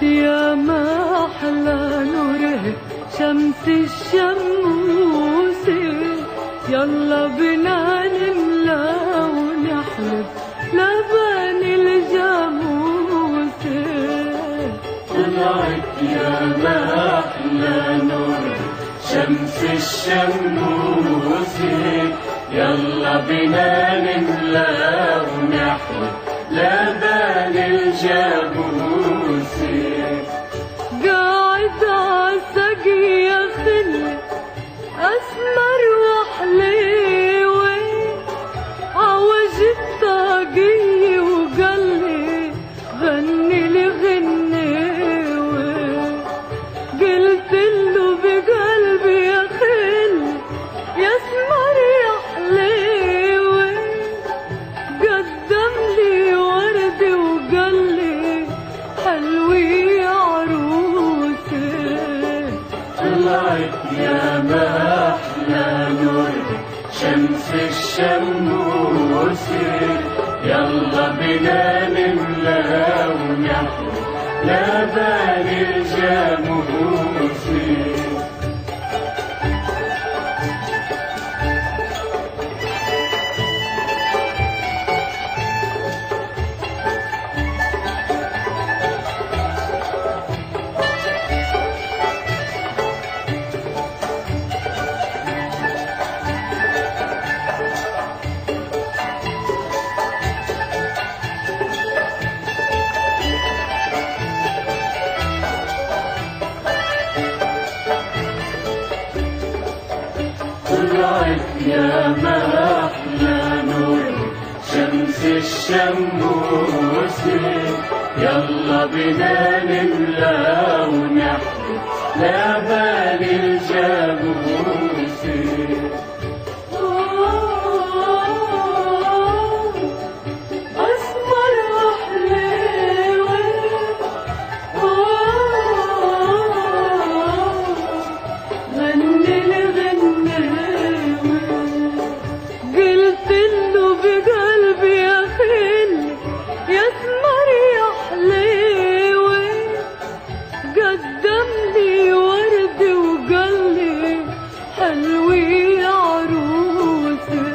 يا ما أحلى نوره شمس الشموس، يلا بنا نملى ونحلب لبن الجاموس. طلعت يا ما أحلى نوره شمس الشموس، يلا بنا نملى ونحلب لبن الجاموس. قاعد عالسقي يا خلي أسمر وحليوي، عوج الطاقية وقالي غني لي غنيوي. قلت له بقلبي يا خلي يا اسمر يا حليوي، قدم لي ورد وقالي حلوي يا عروسي. طلعت يا ما أحلى نور شمس الشموس، يلا بنا نملى ونحلب لبن الجاموس. طلعت يا ما أحلى نور شمس الشموس، يلا بنا نملى ونحلب لبن الجاموس. أسمر وحليوي غني لي غنيوي. قلت له بقلبي يا خلي يا اسمر يا حليوي، قدم لي ورد وقالي حلوي يا عروسي.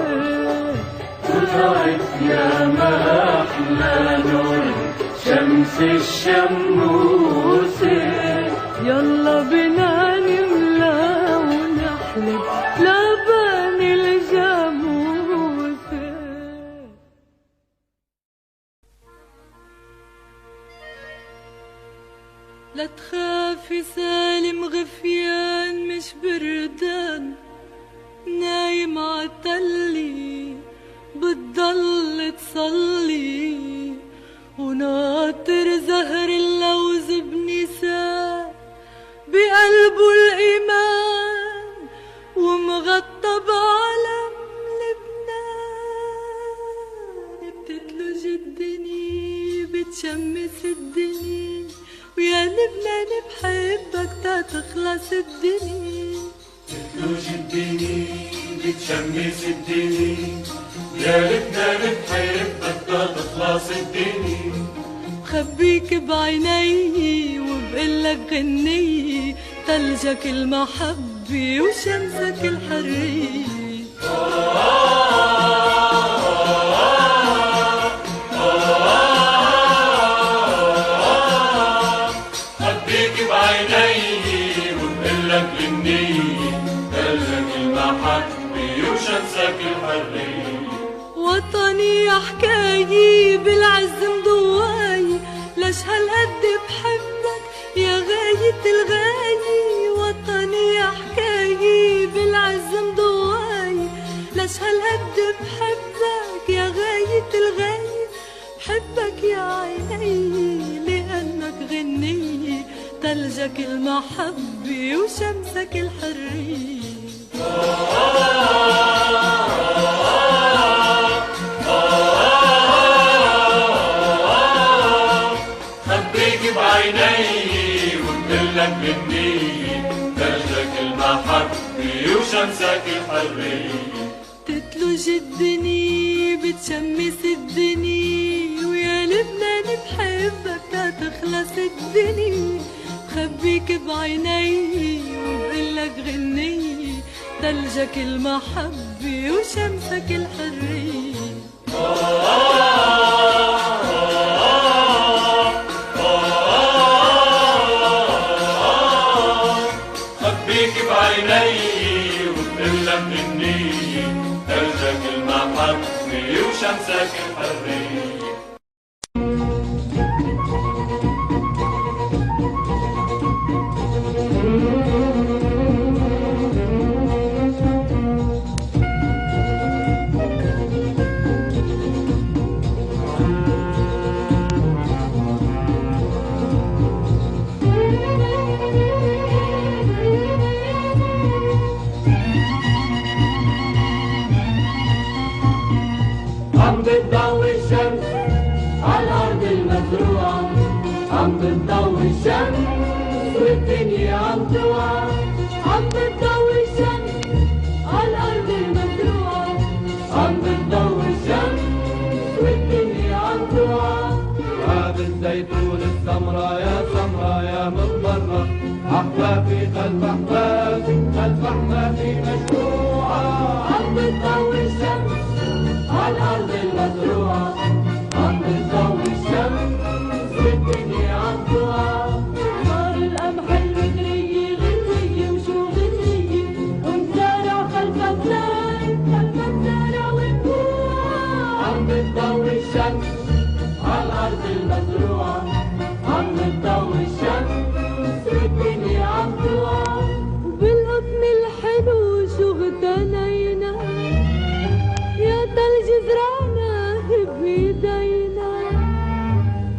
طلعت يا ما أحلى نور شمس الشموس، يلا بنا نملى ونحلب لبن الجاموس. لا تخافي سالم غفيان مش بردان، نايم عالتلي بتضل تصلي، وناطر زهر اللوز بنساء بقلبه الإيمان، ومغطى بعلم لبنان. بتتلج الدنيا بتشمس الدنيا، ويا لبنان بحبك تا تخلص الدنيا. بتلوج الدنيا بتشمس الدنيا، يا لبنان بحبك تا تخلص الدنيا. بخبيك بعيني وبقلك غني، تلجك المحبة وشمسك الحرية. بخبيك بعيني وبقلك غني، تلجك المحبة وشمسك الحرية. وطني يا حكايي بالعز مضواي، ليش هالقد بحبك يا غاية الغاية. وطني يا حكايي بالعز مضواي، ليش هالقد بحبك يا غاية الغاية. بحبك يا عيني لأنك غني، تلجك المحبة وشمسك الحرية. خبيك بعيني وبقلك غني، تلجك المحبة وشمسك الحرية. تتلج الدنيا بتشمس الدنيا، ويا لبنان بحبك ما تخلص الدنيا، بخبيك بعيني وبقلك غني، تلجك المحبة وشمسك الحرية. خبيك بعيني وبقلك غني، تلجك المحبة وشمسك الحرية. عم بتضوي الشمس عالأرض المزروعة، عم بتضوي الشمس والدنيا عم توعى، عم بتضوي الشمس عالأرض المزروعة، عم بتضوي الشمس والدنيا عم توعى. باب الزيتون السمرا يا سمرا يا مضمرة، أحبابي خلف أحبابي خلف أحبابي مشروعة. عم بتضوي الشمس عالأرض المزروعة، عم بتضوي الشمس والدنيا عم توعى. نار القمح المدرية غنية وشو غنية، ومزارع خلف الزارع ونبوعة. عم بتضوي الشمس عالأرض المزروعة، عم بتضوي الشمس والدنيا عم توعى. وبالقطن الحلو شو اغتنينا، يا تلج زرعنا بإيدينا،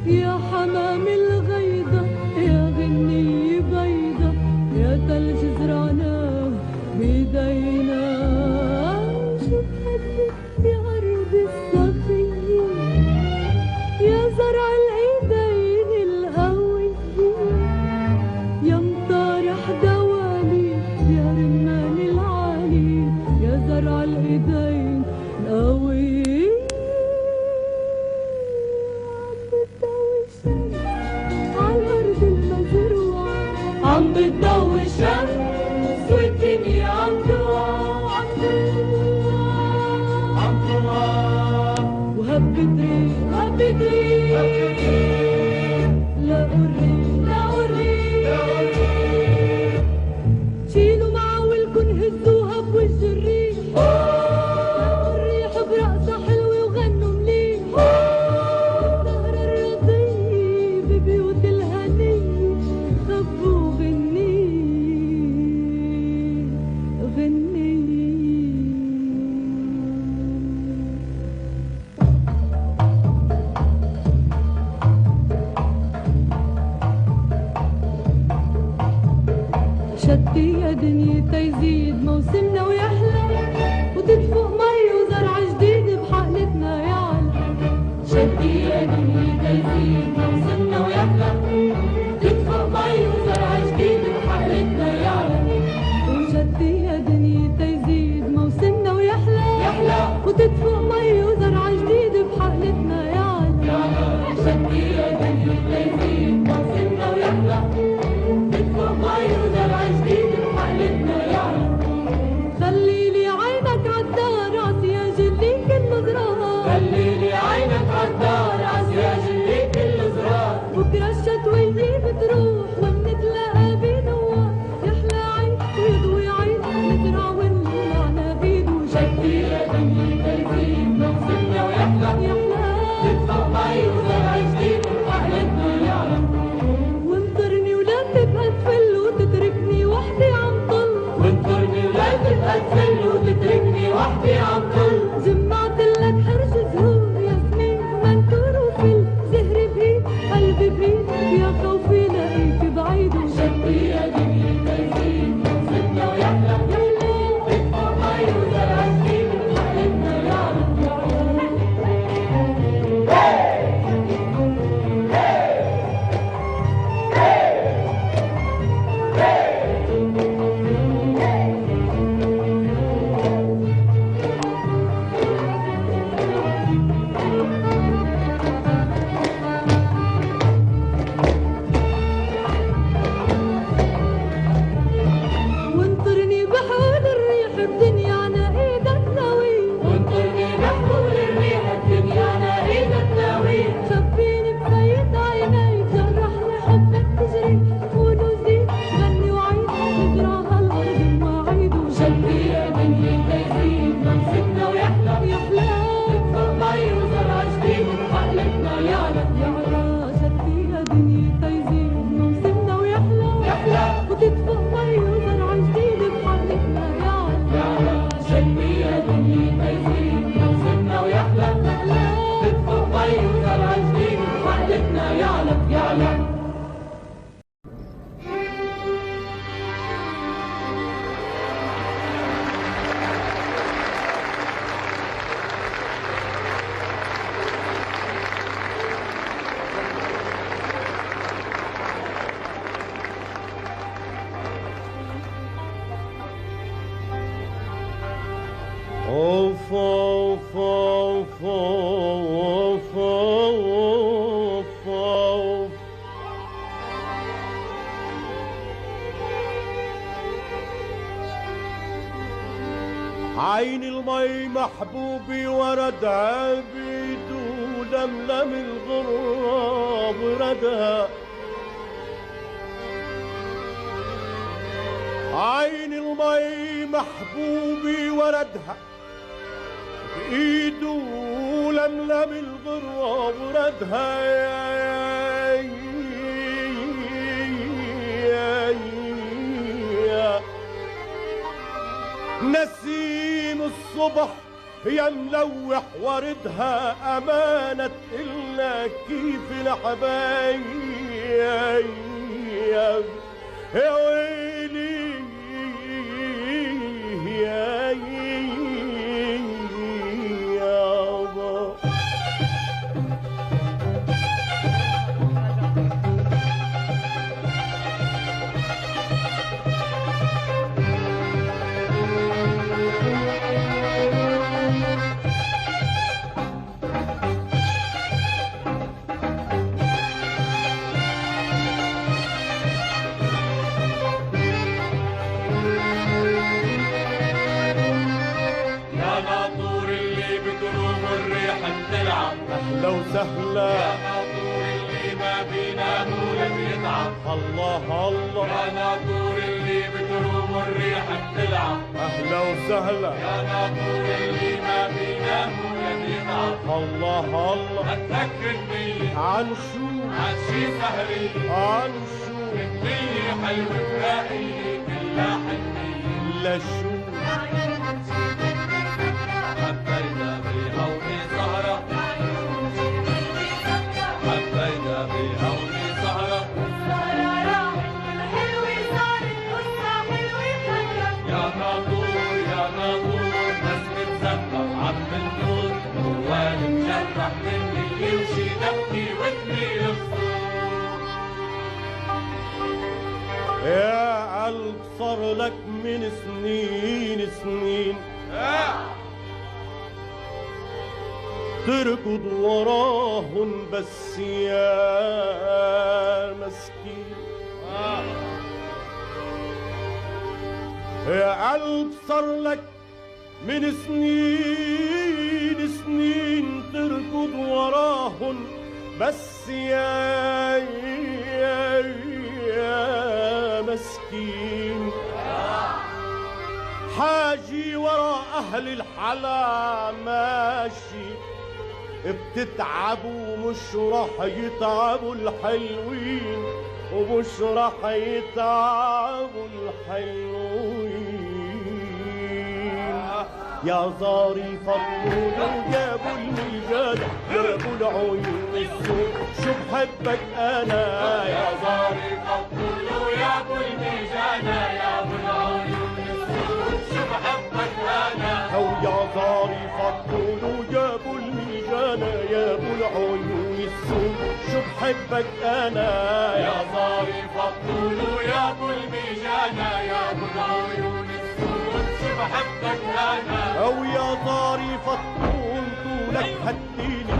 يا حمام الغيضة يا غنية بيضة، يا تلج زرعنا بإيدينا. شو بحبك يا أرض الصخية، يا زرع الإيدين القوية، يا مطارح دوالي يا رمان العالي، يا زرع الإيدين القوية. عم بتضوي الشمس عالأرض المزروعة، عم بتضوي الشمس والدنيا عم توعى، عم توعى. وهبت ريح هبت ريح لا الريح، شيلوا معاولكن هزوها بوجه الريح، الريح برقصة حلوة وغنوا مليح، السهرة الرضية ببيوت الهنية، خبوا غنية. شدي يا دنيا يزيد موسمنا ويحلى، وتدفق مي وزرع جديد بحقلتنا يعلى. شدي يا دنيا يزيد موسمنا ويحلى، تدفق مي وزرع جديد بحقلتنا يعلى. وشدي يا دنيا يزيد موسمنا ويحلى، وتدفق مي وزرع جديد بحقلتنا يعلى. شدي يا دنيا يزيد موسمنا ويحلى، تدفق مي وزرع جديد بحقلتنا يعلى. خليلي عينك عالدار عسياج اللي كل زرار، خليلي عينك عالدار عسياج اللي كل زرار. بكرة الشتوية بتروح ومنتلاقى بنوار، يحلى عيد ويضوي عيد نزرع ونلعنا بيد. شدي يا دنيا يزيد موسمنا ويحلى، تدفق مي وزرع جديد بحقلتنا يعلى. وانطرني ولا تبقى تفل وتتركني وحدي عم طل، وانطرني ولا تبقى تفل وتتركني وحدي عم طل. جمعت لك حرش زهور ياسمين منثور وفل، زهر بإيد قلبي بإيد يا خوفي لاقيك بعيد. شدي يا دنيا يزيد موسمنا ويحلى، تدفق مي وزرع جديد بحقلتنا يعلى. يعلم يعلم. Of of of of of of عين المي محبوبي ورد عبيد ولملم الغراب ردها عين المي محبوبي وردها بإيده لملم الغراب ردها نسيم الصبح يا ملوح وردها أمانة إلا كيف الحبايب يا ويلي يا يابا أهلا وسهلا يا ناطور اللي ما بينام ولا بيتعب الله الله يا ناطور اللي بتروم الريح بتلعب أهلا وسهلا يا ناطور اللي ما بينام ولا بيتعب الله الله ما تذكرني عن شو عن شي سهري عن شو الدنيا حلوة برأيي كلها حنية لشو حبينا بيها وهي سهرة حبينا بيها وهي سهرة يا ناطور بس بتسبح عم النور موال مجرح مني يمشي دبكي ودني الخصور يا قلب صار لك من سنين سنين تركض وراهن بس يا مسكين يا قلب صار لك من سنين سنين تركض وراهن بس يا مسكين حاجي ورا أهل الحلا ماشي بتتعب ومش راح يتعبوا الحلوين ومش راح يتعبوا الحلوين يا ظريف الطول جابوا الميجاد جابوا العيون السود شو بحبك انا يا ظريف الطول يا ابو الميجانة يا ابو العيون السود شو بحبك انا او يا ظريف الطول جابوا الميجانة يا ابو العيون السود شو بحبك انا يا ظريف الطول يا ابو الميجانة يا ابو العيون السود شو بحبك انا او يا ظريف الطول طولك هديني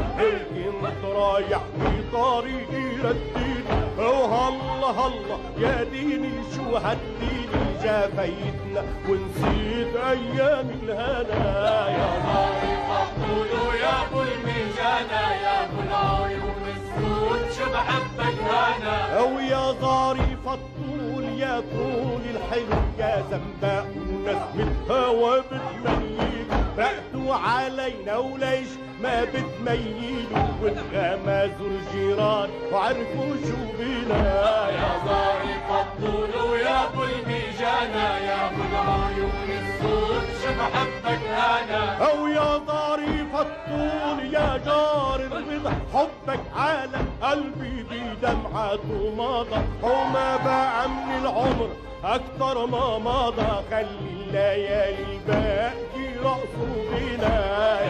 كنت رايح في طريقي رديني او هلا هلا يا ديني شو هديني جافيتنا ونسيت ايام الهنا يا ظريف الطول يا ابو الميجانة يا ابو العيون السود شو بحبك انا او يا ظريف الطول يا طول الحلو يا زنباق ونسمة هوا بتميل بقتوا علينا وليش ما بتميلوا واتغمزوا الجيران وعرفوا شو بينا يا ظريف الطول يا ابو الميجانة يا ابو العيون السود شو بحبك انا او يا ظريف الطول يا جار الرضا، حبك على قلبي بدمعة ومضى، وما بقى من العمر أكتر ما مضى، خلي الليالي الباقي رقصوا بينا.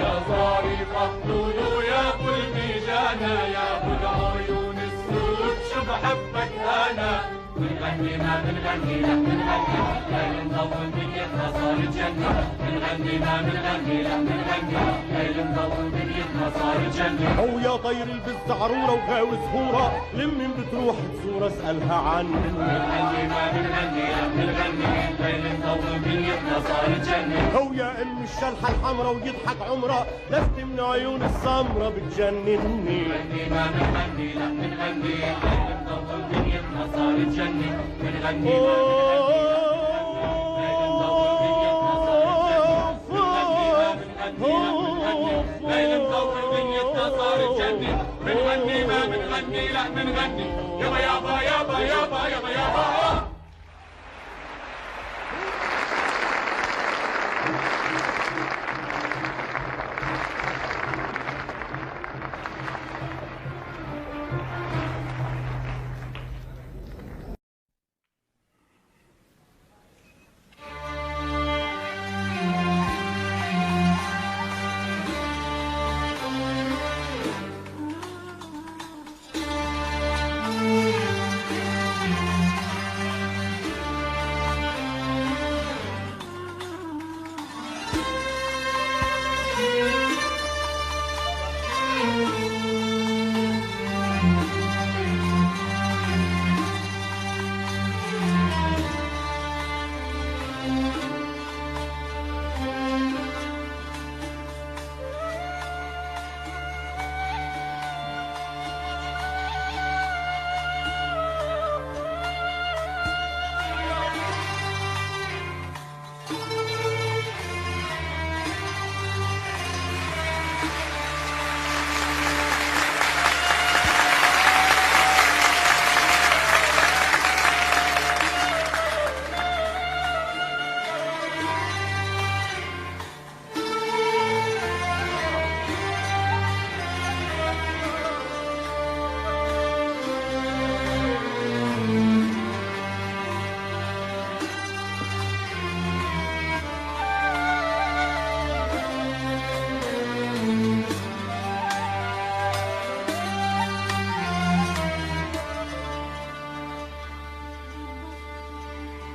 يا ظريف الطول يا ابو الميجانة، يا ابو العيون السود شو بحبك انا. بنغني ما بنغني لا بنغني، ليل مضوي دنيتنا صارت جنة. بنغني ما بنغني لا بنغني، ليل مضوي دنيتنا صارت جنة. هو يا طير البز عرورة وغاوي زهورة، لمن بتروح تزور اسألها عني. بنغني ما بنغني لا بنغني، ليل مضوي دنيتنا صارت جنة. هو يا ام الشلحة الحمرا ويضحك عمرها، لفت من عيون السمرة بتجنني. بنغني ما بنغني لا بنغني، ليل مضوي دنيتنا صارت جنة. بنغني ما بنغني ما بنغني لا بنغني، يابا يابا يابا يابا يابا يابا.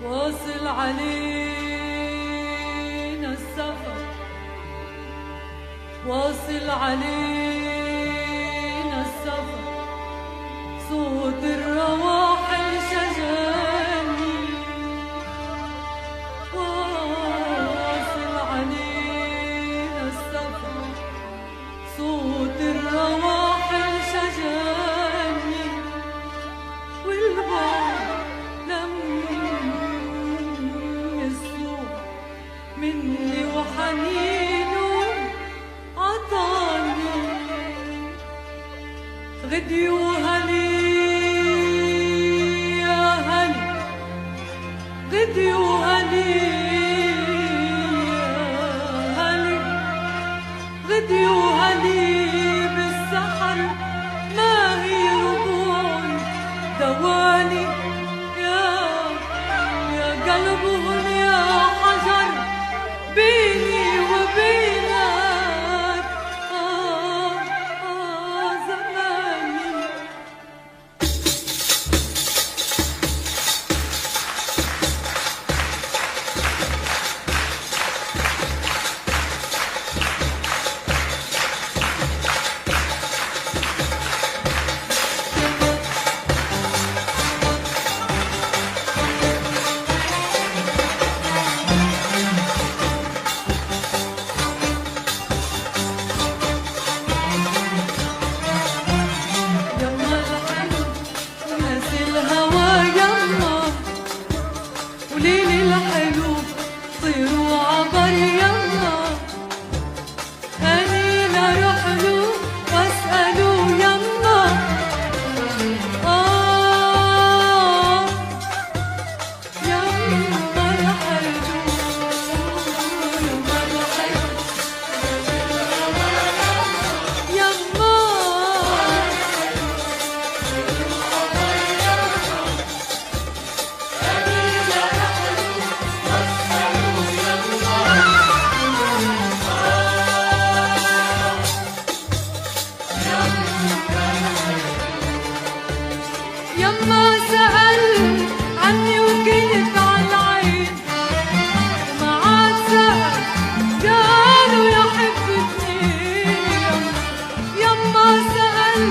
واصل علينا السفر، واصل علينا السفر، صوت الرواحل شجاني. واصل علينا السفر، صوت الرواحل شجاني، والبعد لم مني وحنينه عطاني غدي وهليل. يما سأل عني وكنت عالعين وما عاد سأل قالوا يا حب اتنين يما سأل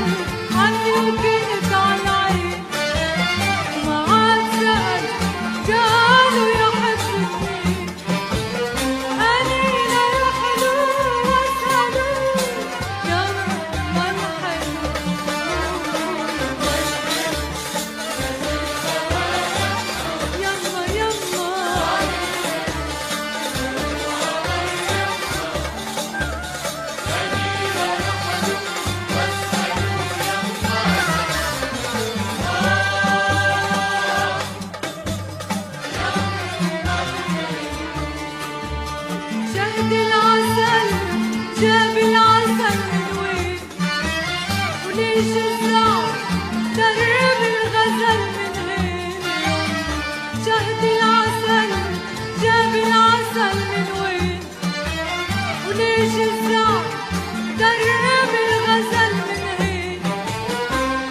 عني وكنت عالعين وما عاد سأل قالوا يا حب اتنين أنينا يحلو واسألوا يا من حلو يما يما شهد العسل جاب العسل من وين وليش الزعر درب الغزل من هين شهد العسل جاب العسل من وين وليش الزعر درب الغزل من هين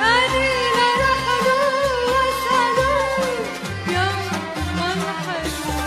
أنينا رحلوا واسألوا يا من حلو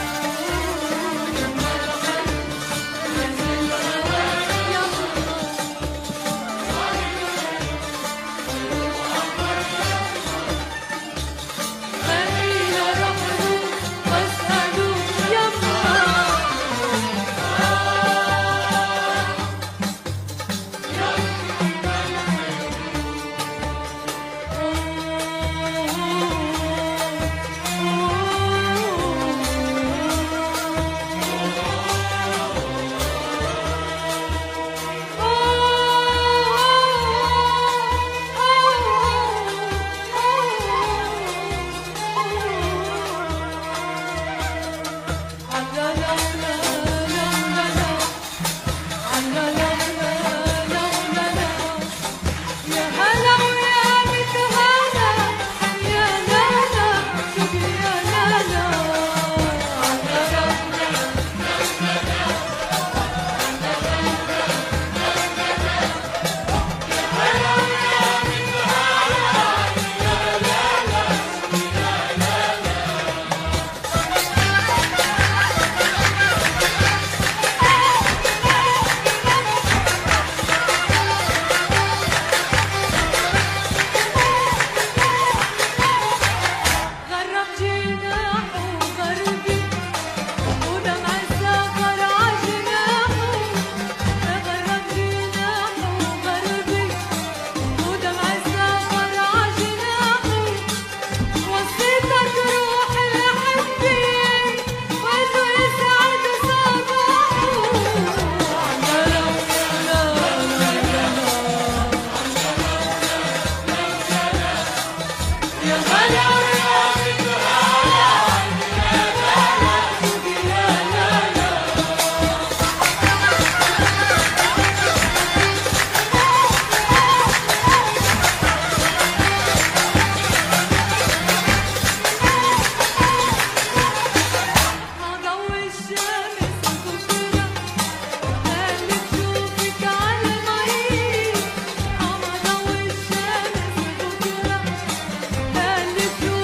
Thank you.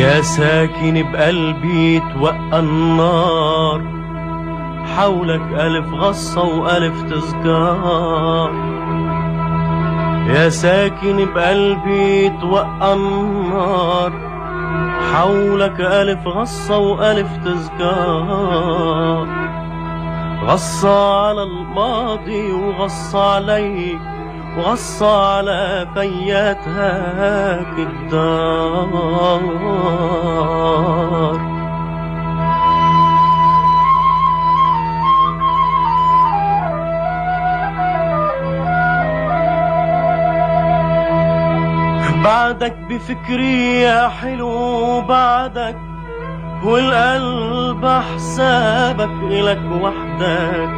يا ساكن بقلبي توقى النار، حولك ألف غصة وألف تذكار. يا ساكن بقلبي توقى النار، حولك ألف غصة وألف تذكار. غصة على الماضي وغصة عليك، وغصة على فيات هاك الدار. بعدك بفكري يا حلو بعدك، والقلب حسابك إلك وحدك.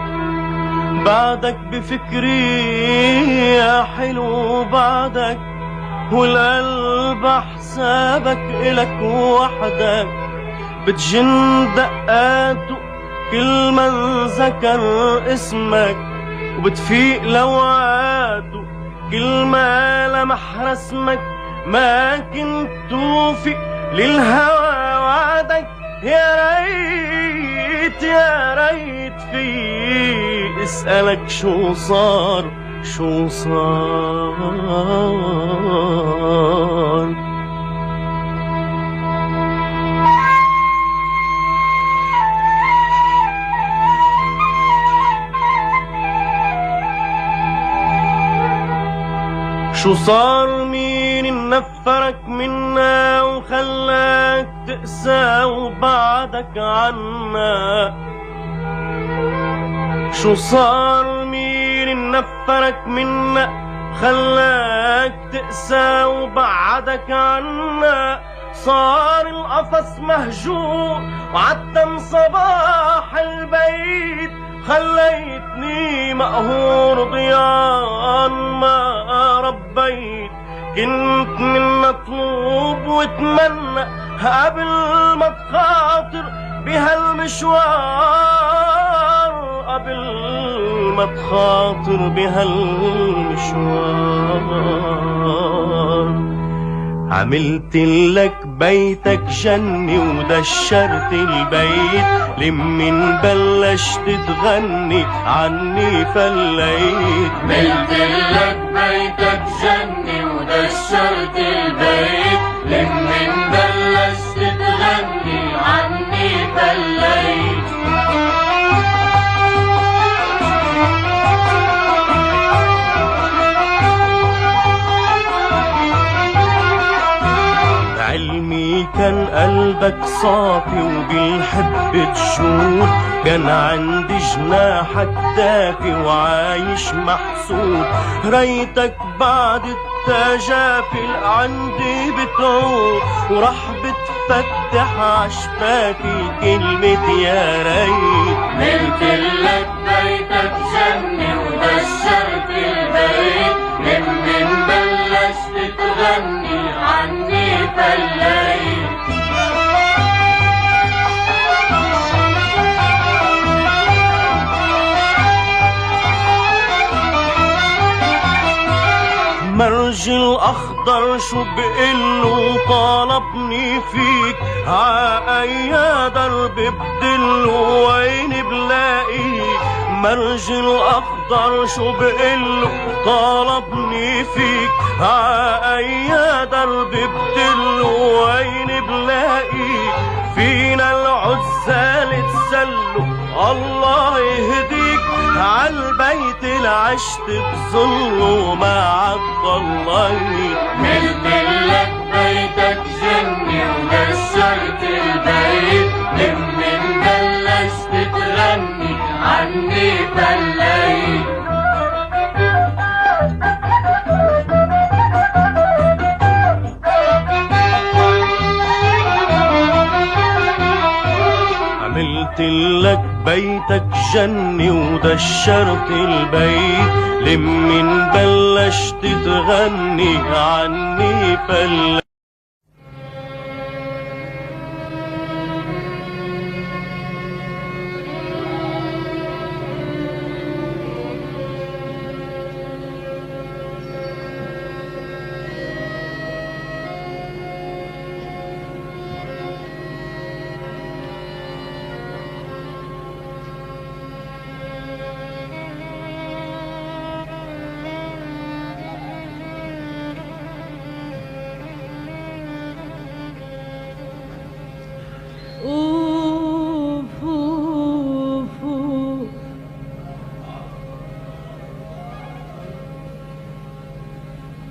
بعدك بفكري يا حلو بعدك، والقلب حسابك إلك وحدك. بتجن دقاته كل من ذكر اسمك، وبتفيق لوعاته كل ما لمح رسمك. ما كنت توفي للهوى وعدك، يا ريت يا ريت في اسألك شو صار شو صار. شو صار مين نفرك منا وخلاك تقسى وبعدك عنا؟ شو صار مين نفرك منا وخلاك تقسى وبعدك عنا؟ صار القفص مهجور وعتم صباح البيت، خليتني مقهور ضيان ما ربيت. كنت من مطلوب واتمنى قبل ما تخاطر بهالمشوار، قبل ما تخاطر بهالمشوار. عملت لك بيتك جنة ودشرت البيت، لمن بلشت تغني عني فليت. عملت لك بيتك جنة ودشرت البيت، لمن بلشت تغني عني فليت. علمي كان قلبك صافي وبالحب تشوف، كان عندي جناحك دافي وعايش محسود. ريتك بعد التجافي عندي بتعود، وراح بتفتح عشباكي كلمة يا ريت. عملت لك بيتك جنة ودشرت البيت، لمن بلشت تغني عني فليت. مرج الأخضر شو بقله طالبني فيك، عأي درب بدله وين بلاقيك. مرج الأخضر شو بقله طالبني فيك، عأي درب بدله وين بلاقيك. فينا العزال تسلوا الله يهديك، عالبيت العشت بظله ما عالضليت. عملت لك بيتك جنة ودشرت البيت، لمن بلشت تغني عني فليت. عملت لك بيتك جنة ودشرت البيت، لمن بلشت تغني عني فليت.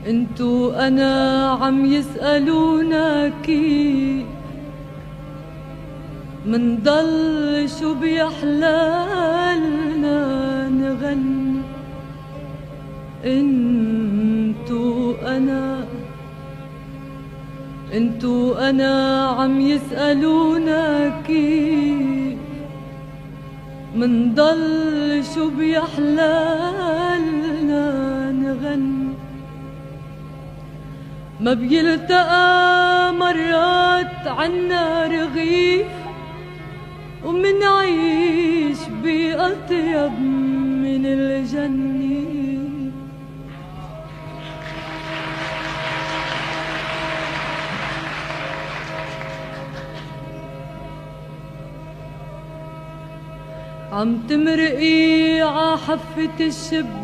انتو انا عم يسألونا كيف منضل شو بيحلالنا نغني. انتو انا عم يسألونا كيف منضل شو بيحلالنا نغني. ما بيلتقى مرات عنا رغيف ومنعيش بأطيب من الجنة. عم تمرقي ع حفة الشباك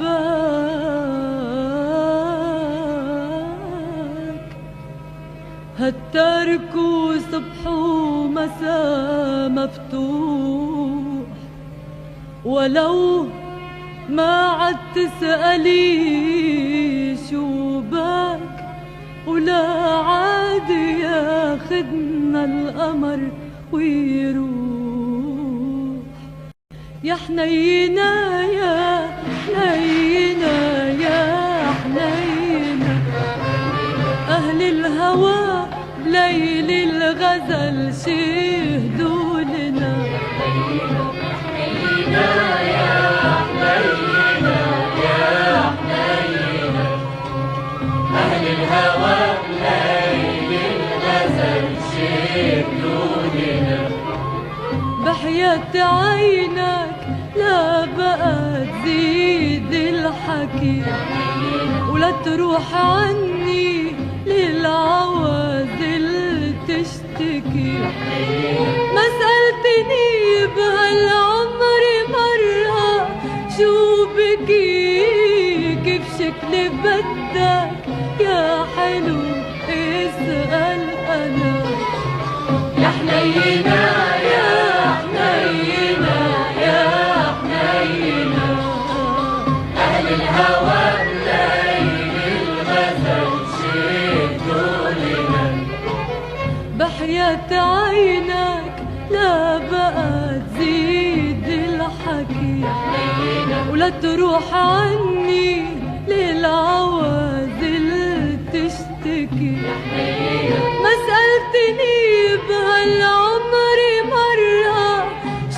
هالترك وصبح ومساء مفتوح، ولو ما عد تسألي شو باك ولا عاد ياخدنا القمر ويروح. يا حنينا يا حنينا يا حنينا أهل الهوى بليل الغزل شهدوا لنا. حنينا يا حنينا يا حنينا أهل الهوى بليل الغزل شهدوا لنا. بحياة عينك لا بقى تزيد الحكي ولا تروح عني للعوازل تشتكي. ما سألتني بهالعمر مرة شو بكي كيف شكلي بدك يا حلو اسأل أنا. يا حنينا يا حنينا يا حنينا أهل الهوى بليل الغزل شهدوا لنا. بحياة عينك لا بقى تزيد الحكي ولا تروح عني للعوازل تشتكي. ما سألتني بهالعمر مرة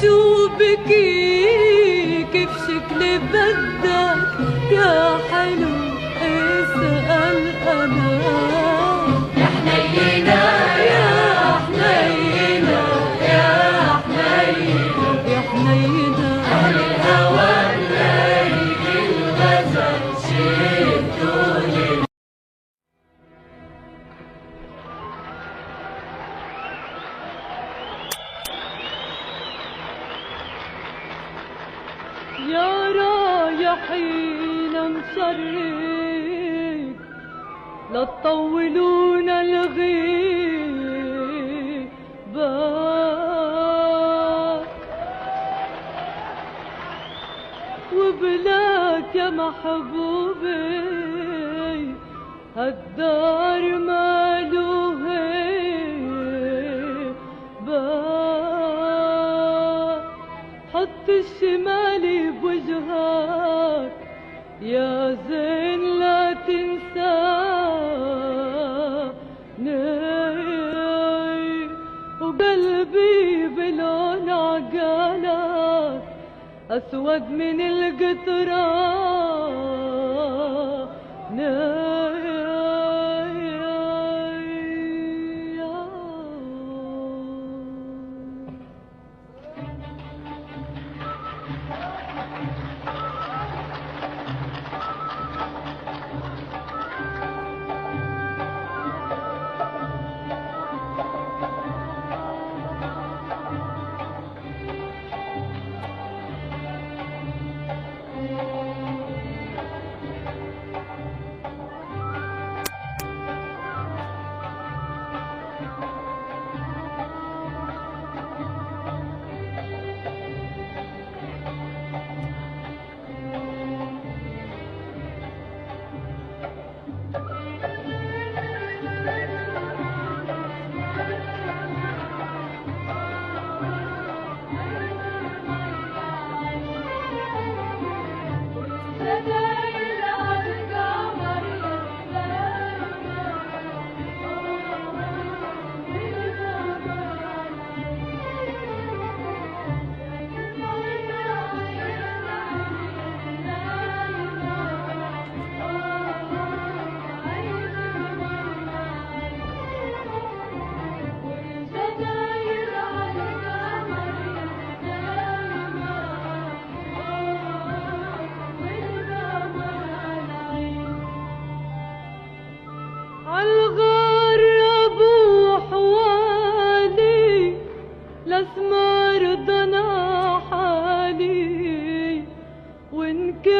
شو بكي كيف شكلي بدك يا حلو اسأل أنا. يا حنينا يا حنينا يا حنينا يا حنينا أهل الهوى بليل الغزل شهدوا لنا. يا رايحين مشرق لا تطولونا الغيبات وبلاك يا محبوبي هالدار ماله هيبات. حط الشمالي بوجهك يا زين لا تنساني وقلبي بلون عقالك أسود من القطران.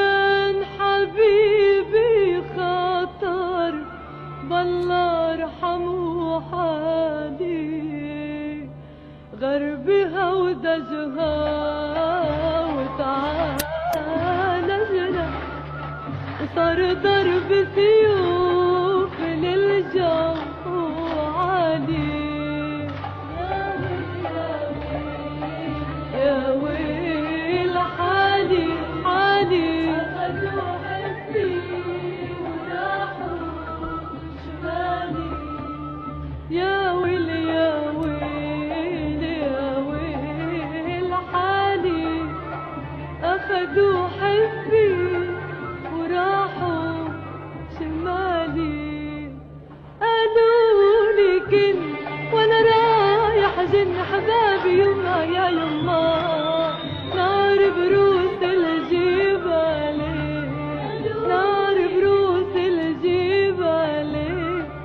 كان حبيبي خطر بالله ارحمه حالي غربها ودجها وتعالى جرى وصار ضرب سيوف للجو عالي يا ويل حالي حالي أخذوا حبي وراحوا شمالي يا ويل يا ويل يا ويل حالي أخذوا حبي وراحوا شمالي قالوا لي كنت وانا رايح جن حبابي يما يا يما نار بروس الجبال نار بروس الجبال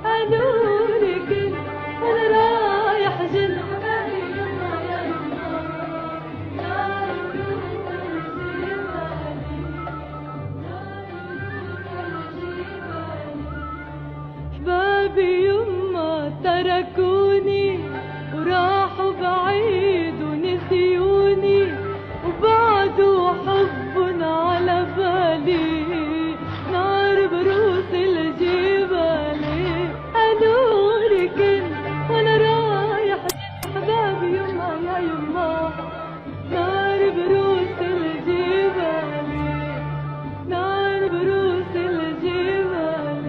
قالوا لي كنت وانا رايح جن حبابي يما يا يما نار بروس الجبال حبابي يما تركوني وراحوا بعيد ونسيوني وبعدوا حب على بالي نار بروس الجبال قالوا لي كنت وانا رايح حبابي يما يا يما نار بروس الجبال نار بروس الجبال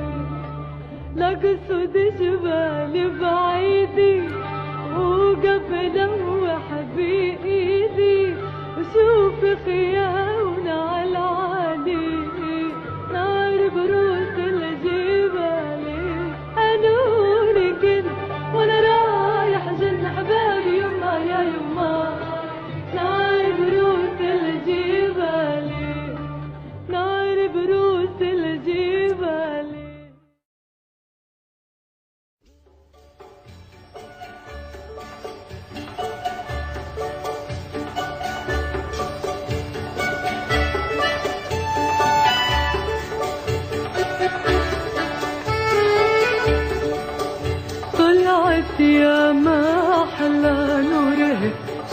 لقصد جبال بعيدي وقبل لوح بإيدي وشوف خياونا على العالي نار بروس الجبال قالوا لي كنت وانا رايح جن حبابي يما يا يما نار بروس الجبال نار بروس الجبال طلعت يا ما أحلى نوره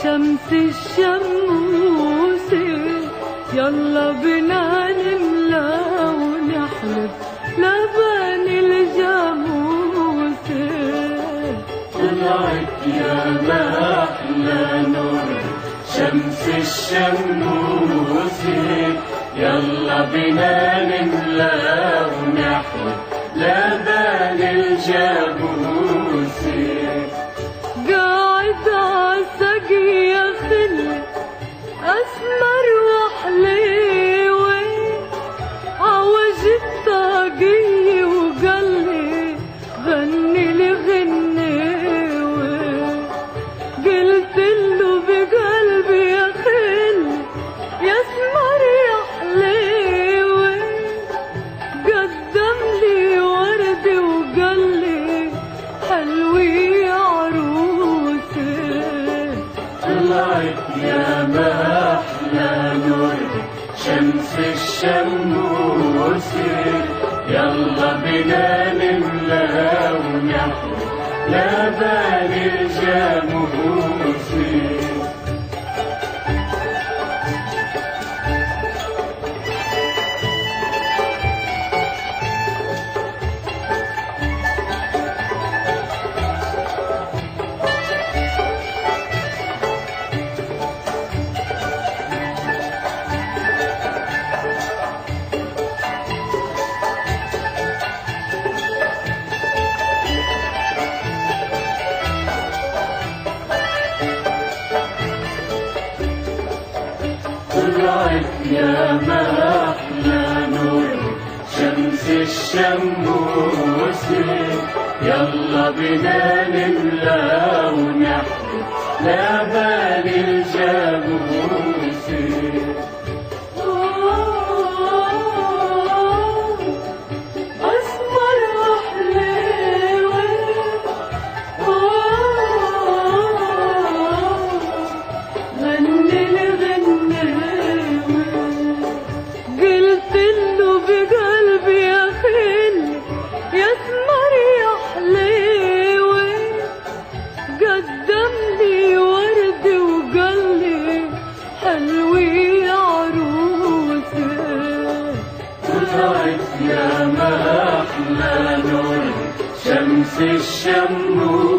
شمس الشموس يلا بنا نملى ونحلب لبن الجاموس طلعت يا ما أحلى نور شمس الشموس يلا بنا نملى ونحلب لبن الجاموس قاعد عالسقي يا خلي أسمر وحليوي عوج الطاقية وقالي غني لي غنيوي قلت له بقلبي يا خلي يا اسمر يا حليوي قدم لي ورد وقالي حلوي يا عروسي طلعت يا ما أحلى نور شمس الشموس يلا بنا نملى ونحلب لبن الجاموس طلعت يا ما أحلى نور شمس الشموس يلا بنا نملى ونحلب لبن الجاموس أسمر وحليوي غني لي غنيوي قلت قدم لي ورد وقالي حلوي يا عروسي طلعت يا ما أحلى نور شمس الشموس